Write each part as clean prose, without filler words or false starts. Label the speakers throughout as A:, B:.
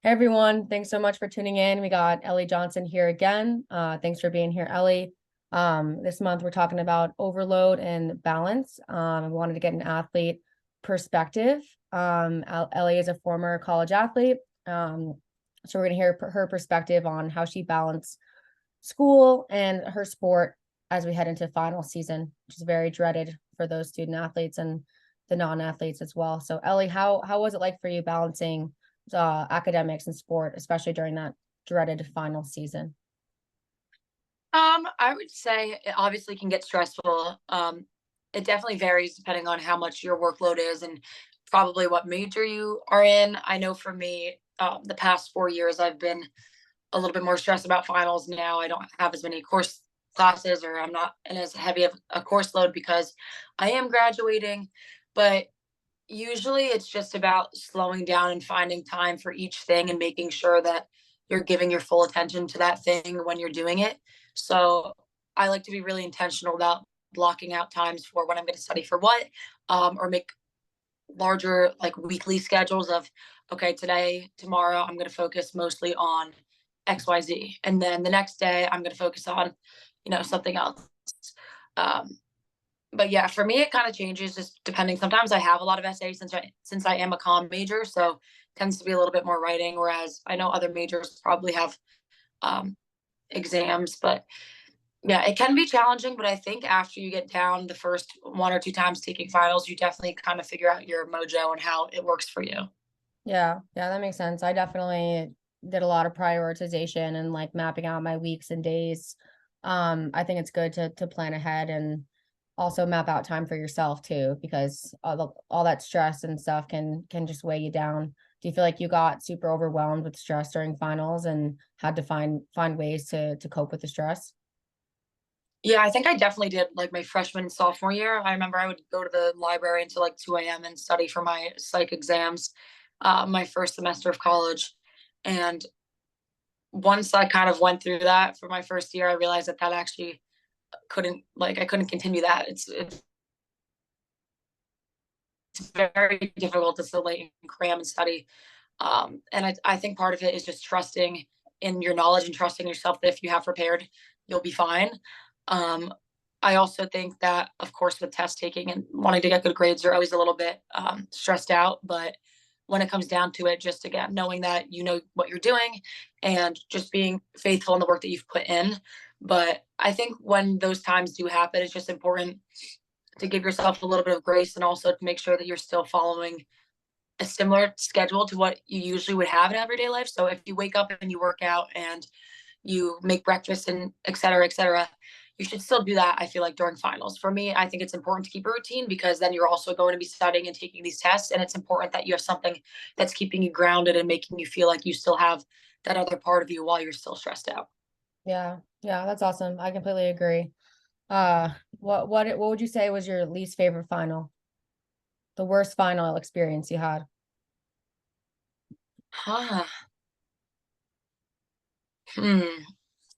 A: Hey everyone, thanks so much for tuning in. We got Ellie Johnson here again. Thanks for being here, Ellie. This month we're talking about overload and balance. I wanted to get an athlete perspective. Ellie is a former college athlete. So we're gonna hear her perspective on how she balanced school and her sport as we head into final season, which is very dreaded for those student athletes and the non-athletes as well. So Ellie, how was it like for you balancing academics and sport, especially during that dreaded final season?
B: I would say it obviously can get stressful. It definitely varies depending on how much your workload is and probably what major you are in. I know for me, the past 4 years, I've been a little bit more stressed about finals now. I don't have as many course classes, or I'm not in as heavy of a course load because I am graduating. But usually it's just about slowing down and finding time for each thing and making sure that you're giving your full attention to that thing when you're doing it. So I like to be really intentional about blocking out times for when I'm going to study for what, or make larger like weekly schedules of, okay, today, tomorrow, I'm going to focus mostly on XYZ. And then the next day, I'm going to focus on, something else. Um, but yeah, for me, it kind of changes just depending. Sometimes I have a lot of essays since I am a comm major, so tends to be a little bit more writing. Whereas I know other majors probably have um, exams, but yeah, it can be challenging. But I think after you get down the first one or two times taking finals, you definitely kind of figure out your mojo and how it works for you.
A: Yeah, that makes sense. I definitely did a lot of prioritization and like mapping out my weeks and days. I think it's good to plan ahead and also map out time for yourself too, because all that stress and stuff can just weigh you down. Do you feel like you got super overwhelmed with stress during finals and had to find ways to cope with the stress?
B: Yeah, I think I definitely did. Like my freshman and sophomore year, I remember I would go to the library until like 2 a.m. and study for my psych exams, my first semester of college. And once I kind of went through that for my first year, I realized that actually I couldn't continue that. It's very difficult to sit late and cram and study. And I think part of it is just trusting in your knowledge and trusting yourself that if you have prepared, you'll be fine. Um, I also think that, of course, with test taking and wanting to get good grades, you're always a little bit stressed out. But when it comes down to it, just again, knowing that you know what you're doing and just being faithful in the work that you've put in. But I think when those times do happen, it's just important to give yourself a little bit of grace and also to make sure that you're still following a similar schedule to what you usually would have in everyday life. So if you wake up and you work out and you make breakfast and et cetera, you should still do that. I feel like during finals. For me, I think it's important to keep a routine because then you're also going to be studying and taking these tests. And it's important that you have something that's keeping you grounded and making you feel like you still have that other part of you while you're still stressed out.
A: Yeah, that's awesome. I completely agree. What would you say was your least favorite final? The worst final experience you had?
B: Huh. Hmm.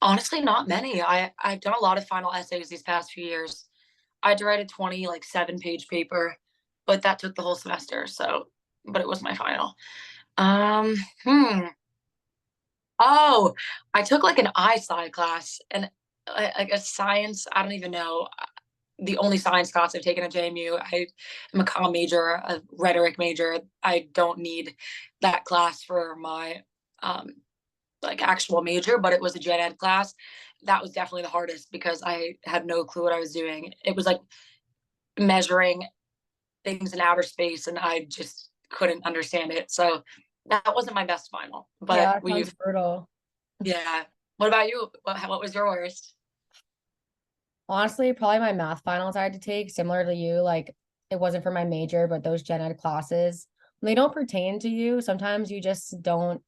B: Honestly, not many. I've done a lot of final essays these past few years. I had to write a 20 like 7-page paper, but that took the whole semester. So, but it was my final. Um, hmm. Oh, I took like an I-Sci class and like a science. I don't even know. The only science class I've taken at JMU. I am a comm major, a rhetoric major. I don't need that class for my um, like actual major, but it was a gen ed class. That was definitely the hardest because I had no clue what I was doing. It was like measuring things in outer space and I just couldn't understand it. So that wasn't my best final,
A: Yeah,
B: but
A: that sounds brutal.
B: yeah. What about you? What was your worst?
A: Honestly, probably my math finals I had to take, similar to you. Like it wasn't for my major, but those gen ed classes, when they don't pertain to you, sometimes you just don't,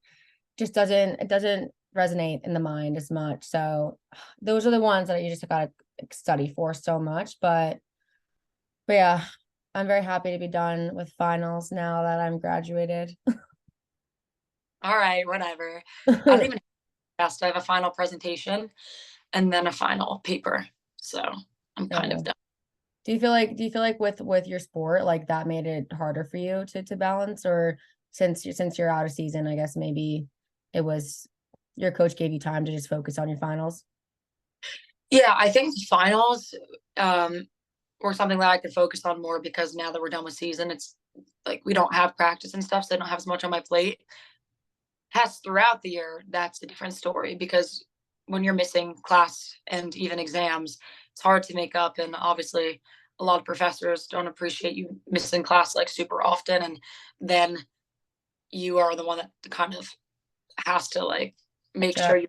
A: just doesn't, it doesn't resonate in the mind as much. So those are the ones that you just gotta study for so much. But yeah, I'm very happy to be done with finals now that I'm graduated.
B: All right, whatever. I don't even have to. I have a final presentation and then a final paper. So I'm kind of
A: Yeah.
B: done.
A: Do you feel like with your sport like that made it harder for you to balance, or since you're out of season, I guess maybe it was your coach gave you time to just focus on your finals.
B: Yeah, I think the finals were something that I could focus on more because now that we're done with season, it's like we don't have practice and stuff, so I don't have as much on my plate. Tests throughout the year, that's a different story because when you're missing class and even exams, it's hard to make up. And obviously, a lot of professors don't appreciate you missing class like super often. And then you are the one that kind of has to like make
A: Catch up.
B: sure you,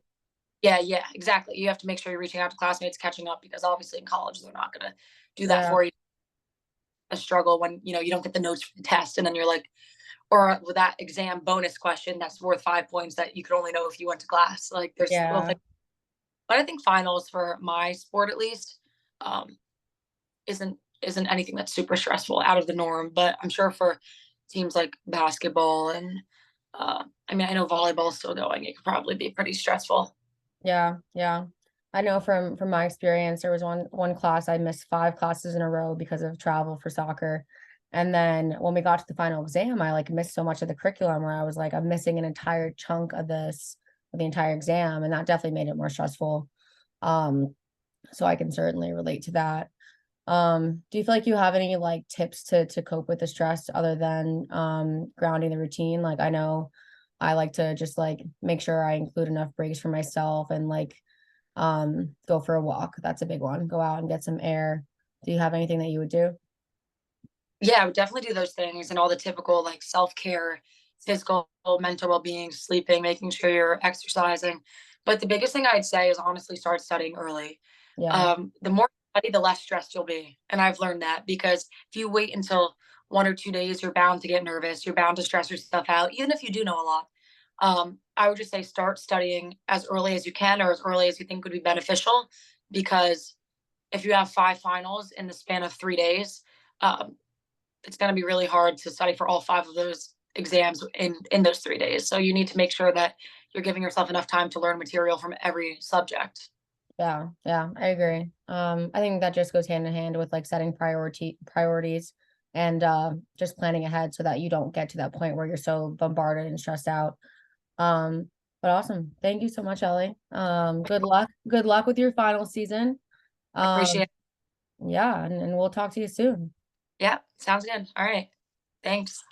B: yeah, yeah, exactly. You have to make sure you're reaching out to classmates, catching up because obviously in college, they're not going to do that
A: Yeah,
B: for you. A struggle when you don't get the notes for the test and then you're like, or with that exam bonus question that's worth 5 points that you could only know if you went to class. Like there's little
A: yeah,
B: things. But I think finals for my sport at least um, isn't anything that's super stressful out of the norm. But I'm sure for teams like basketball and I mean I know volleyball is still going. It could probably be pretty stressful.
A: yeah, yeah. I know from my experience, there was one class I missed 5 classes in a row because of travel for soccer. And then when we got to the final exam, I like missed so much of the curriculum where I was like, I'm missing an entire chunk of this of the entire exam, and that definitely made it more stressful. Um, so I can certainly relate to that. Do you feel like you have any like tips to cope with the stress other than grounding the routine? Like I know I like to just like make sure I include enough breaks for myself and like go for a walk. That's a big one. Go out and get some air. Do you have anything that you would do?
B: Yeah, I would definitely do those things and all the typical like self-care, physical, mental well-being, sleeping, making sure you're exercising. But the biggest thing I'd say is honestly start studying early.
A: Yeah,
B: The more you study, the less stressed you'll be. And I've learned that because if you wait until 1 or 2 days, you're bound to get nervous. You're bound to stress yourself out, even if you do know a lot. I would just say start studying as early as you can or as early as you think would be beneficial because if you have 5 finals in the span of 3 days, um, it's going to be really hard to study for all 5 of those exams in those 3 days. So you need to make sure that you're giving yourself enough time to learn material from every subject.
A: yeah, yeah, I agree. I think that just goes hand in hand with like setting priorities and just planning ahead so that you don't get to that point where you're so bombarded and stressed out. But awesome. Thank you so much, Ellie. Good luck. Good luck with your final season.
B: Appreciate
A: Um,
B: it.
A: yeah, and we'll talk to you soon.
B: Yeah, sounds good. All right. Thanks.